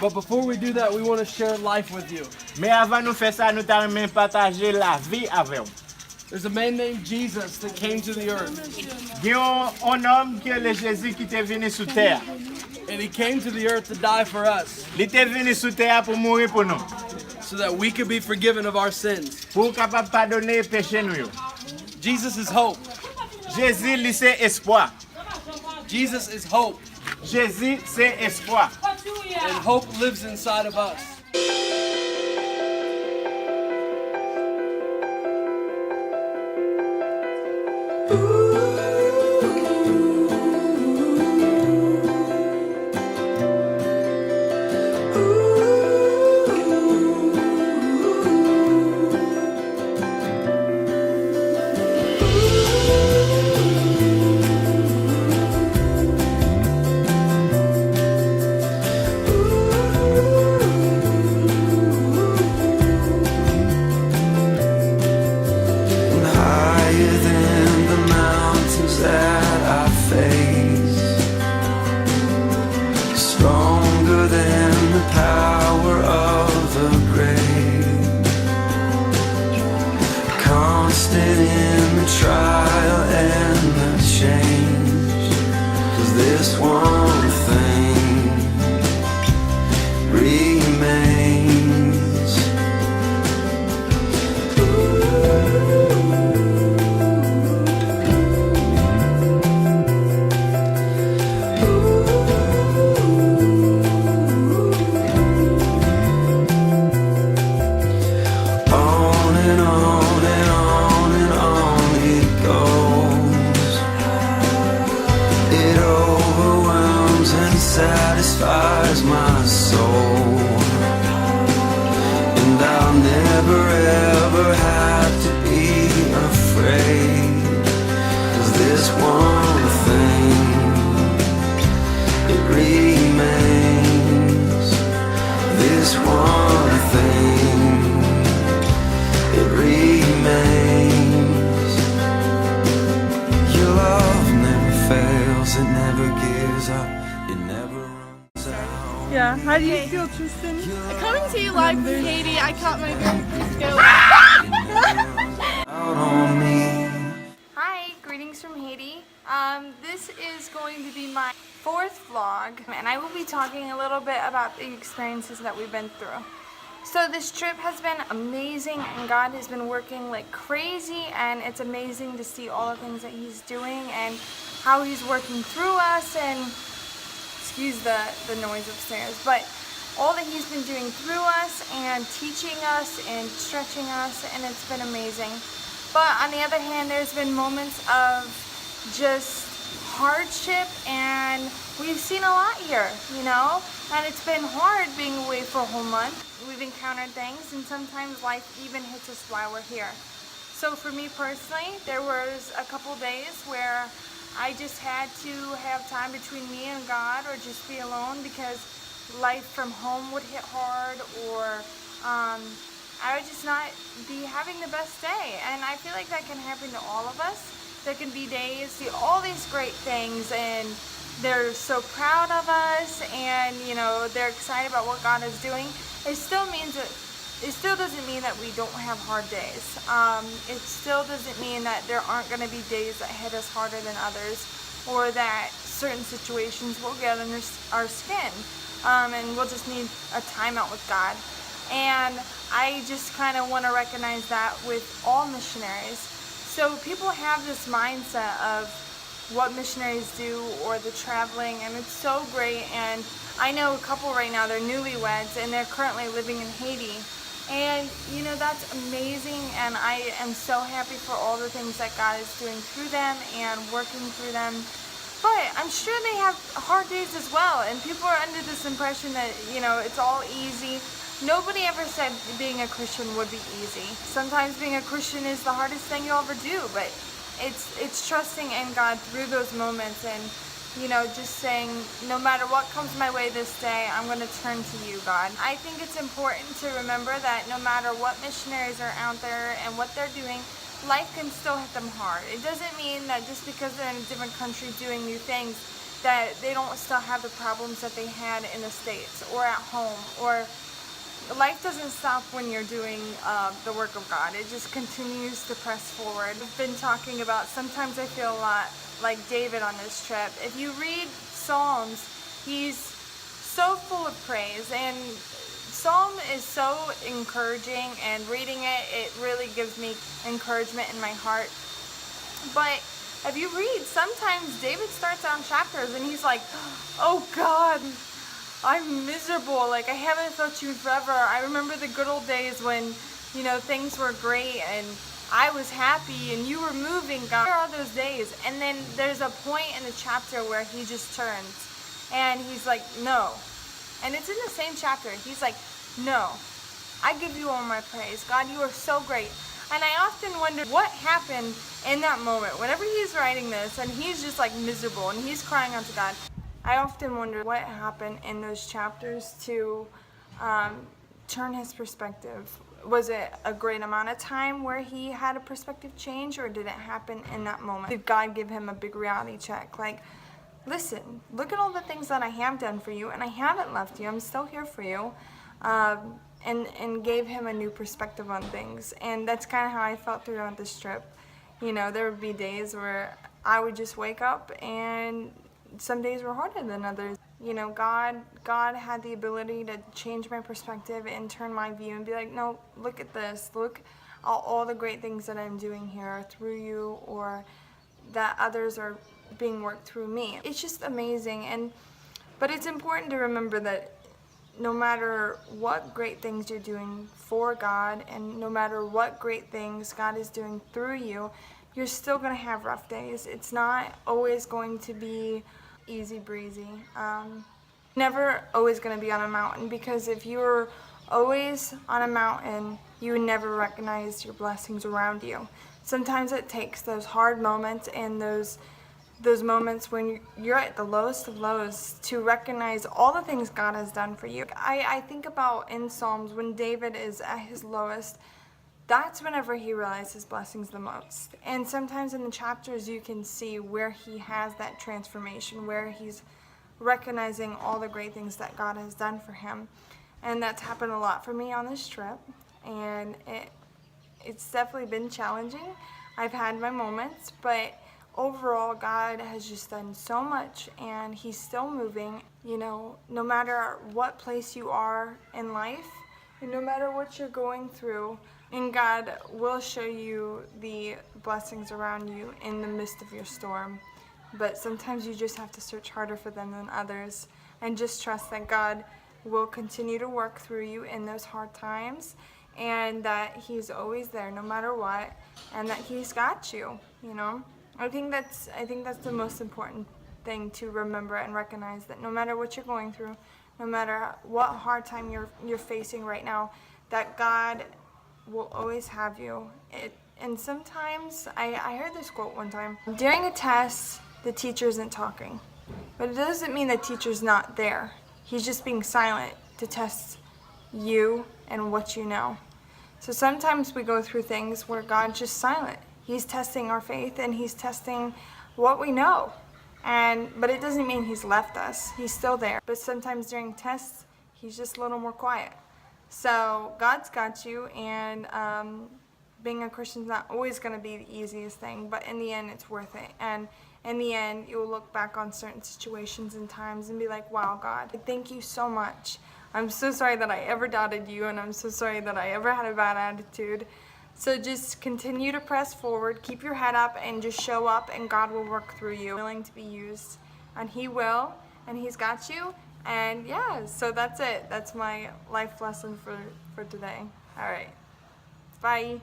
But before we do that, we want to share life with you. Mais avant nous faire ça, nous t'aimerais partager la vie avec vous. There's a man named Jesus that came to the earth. Il y a un homme qui est le Jésus qui est venu sur terre. And he came to the earth to die for us. Il est venu sur terre pour mourir pour nous. So that we could be forgiven of our sins. Pour capable pardonner péché nous. Jesus is hope. Jésus, lui, c'est espoir. Jesus is hope. Jésus, c'est espoir. And hope lives inside of us. Satisfies my soul, and I'll never ever have to be afraid, 'cause this one thing, it remains. This one thing, it remains. Your love never fails, it never gives up. Yeah, how do you feel, Tristan? Coming to you live from Haiti, I caught my very first go. Hi, greetings from Haiti. This is going to be my 4th vlog, and I will be talking a little bit about the experiences that we've been through. So this trip has been amazing, and God has been working like crazy, and it's amazing to see all the things that He's doing and how He's working through us, and excuse the noise upstairs, but all that He's been doing through us and teaching us and stretching us, and it's been amazing. But on the other hand, there's been moments of just hardship, and we've seen a lot here, you know, and it's been hard being away for a whole month. We've encountered things, and sometimes life even hits us while we're here. So for me personally, there was a couple days where I just had to have time between me and God, or just be alone, because life from home would hit hard, or I would just not be having the best day. And I feel like that can happen to all of us. There can be days, see all these great things, and they're so proud of us, and you know, they're excited about what God is doing. It still doesn't mean that we don't have hard days. It still doesn't mean that there aren't going to be days that hit us harder than others, or that certain situations will get under our skin, and we'll just need a timeout with God. And I just kind of want to recognize that with all missionaries. So people have this mindset of what missionaries do, or the traveling, and it's so great. And I know a couple right now, they're newlyweds, and they're currently living in Haiti. And you know, that's amazing, and I am so happy for all the things that God is doing through them and working through them. But I'm sure they have hard days as well, and people are under this impression that, you know, it's all easy. Nobody ever said being a Christian would be easy. Sometimes being a Christian is the hardest thing you'll ever do, but it's trusting in God through those moments, and you know, just saying, no matter what comes my way this day, I'm going to turn to you, God. I think it's important to remember that no matter what missionaries are out there and what they're doing, life can still hit them hard. It doesn't mean that just because they're in a different country doing new things, that they don't still have the problems that they had in the States or at home, or life doesn't stop when you're doing the work of God. It just continues to press forward. I've been talking about, sometimes I feel a lot like David on this trip. If you read Psalms, he's so full of praise, and Psalm is so encouraging, and reading it, it really gives me encouragement in my heart. But if you read, sometimes David starts out chapters and he's like, oh God, I'm miserable, like I haven't felt you forever. I remember the good old days when, you know, things were great and I was happy and you were moving, God. Where are those days? And then there's a point in the chapter where he just turns and he's like, no. And it's in the same chapter. He's like, no, I give you all my praise. God, you are so great. And I often wonder what happened in that moment. Whenever he's writing this and he's just like miserable and he's crying out to God, I often wonder what happened in those chapters to turn his perspective. Was it a great amount of time where he had a perspective change, or did it happen in that moment? Did God give him a big reality check? Like, listen, look at all the things that I have done for you, and I haven't left you. I'm still here for you. And gave him a new perspective on things. And that's kind of how I felt throughout this trip. You know, there would be days where I would just wake up, and some days were harder than others. You know, God had the ability to change my perspective and turn my view and be like, no, look at this. Look at all the great things that I'm doing here through you, or that others are being worked through me. It's just amazing. But it's important to remember that no matter what great things you're doing for God, and no matter what great things God is doing through you, you're still going to have rough days. It's not always going to be easy breezy. Never always going to be on a mountain, because if you were always on a mountain, you would never recognize your blessings around you. Sometimes it takes those hard moments and those moments when you're at the lowest of lows to recognize all the things God has done for you. I think about in Psalms, when David is at his lowest, that's whenever he realizes blessings the most. And sometimes in the chapters you can see where he has that transformation, where he's recognizing all the great things that God has done for him. And that's happened a lot for me on this trip, and it's definitely been challenging. I've had my moments, but overall, God has just done so much, and he's still moving. You know, no matter what place you are in life, and no matter what you're going through, and God will show you the blessings around you in the midst of your storm. But sometimes you just have to search harder for them than others, and just trust that God will continue to work through you in those hard times, and that he's always there no matter what, and that he's got you, you know. I think that's the most important thing to remember and recognize, that no matter what you're going through, no matter what hard time you're facing right now, that God will always have you. And sometimes, I heard this quote one time, during a test, the teacher isn't talking. But it doesn't mean the teacher's not there. He's just being silent to test you and what you know. So sometimes we go through things where God's just silent. He's testing our faith, and he's testing what we know. But it doesn't mean he's left us. He's still there. But sometimes during tests, he's just a little more quiet. So God's got you, and being a Christian is not always going to be the easiest thing, but in the end, it's worth it. And in the end, you'll look back on certain situations and times and be like, wow, God, thank you so much. I'm so sorry that I ever doubted you, and I'm so sorry that I ever had a bad attitude. So just continue to press forward, keep your head up, and just show up, and God will work through you. Willing to be used, and he will, and he's got you. And yeah, so that's it. That's my life lesson for today. All right, bye.